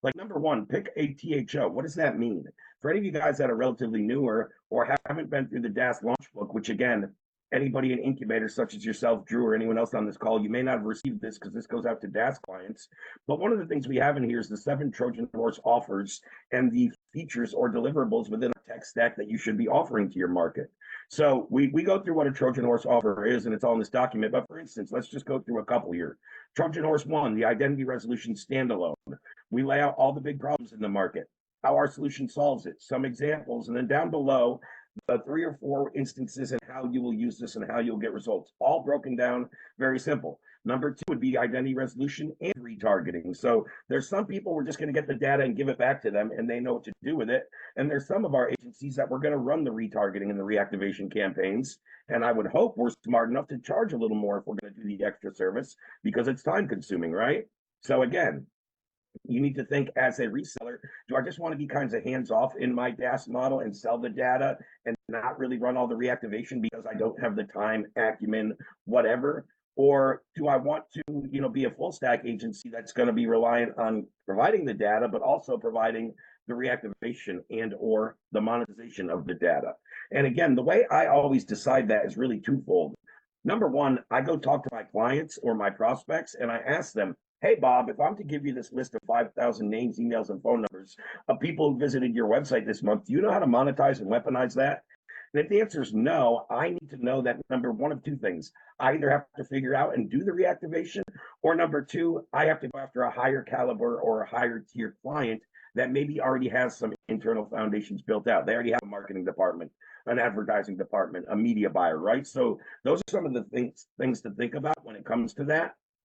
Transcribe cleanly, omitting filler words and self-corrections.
Like number one, pick a THO. What does that mean? For any of you guys that are relatively newer or haven't been through the DaaS launch book, which again, anybody in incubators such as yourself, Drew, or anyone else on this call, you may not have received this because this goes out to DaaS clients. But one of the things we have in here is the 7 Trojan Horse offers and the features or deliverables within a tech stack that you should be offering to your market. So we go through what a Trojan Horse offer is, and it's all in this document. But for instance, let's just go through a couple here. Trojan Horse 1, the identity resolution standalone. We lay out all the big problems in the market, how our solution solves it, some examples, and then down below, the 3 or 4 instances and how you will use this and how you'll get results, all broken down very simple. Number 2 would be identity resolution and retargeting. So there's some people we're just going to get the data and give it back to them and they know what to do with it. And there's some of our agencies that we're going to run the retargeting and the reactivation campaigns. And I would hope we're smart enough to charge a little more if we're going to do the extra service because it's time consuming, right? So again, you need to think as a reseller, do I just want to be kinds of hands off in my DaaS model and sell the data and not really run all the reactivation because I don't have the time, acumen, whatever? Or do I want to, be a full stack agency that's going to be reliant on providing the data, but also providing the reactivation and or the monetization of the data? And again, the way I always decide that is really twofold. Number one, I go talk to my clients or my prospects and I ask them, hey, Bob, if I'm to give you this list of 5,000 names, emails, and phone numbers of people who visited your website this month, do you know how to monetize and weaponize that? And if the answer is no, I need to know that number one of two things. I either have to figure out and do the reactivation, or number two, I have to go after a higher caliber or a higher tier client that maybe already has some internal foundations built out. They already have a marketing department, an advertising department, a media buyer, right? So those are some of the things to think about when it comes to that.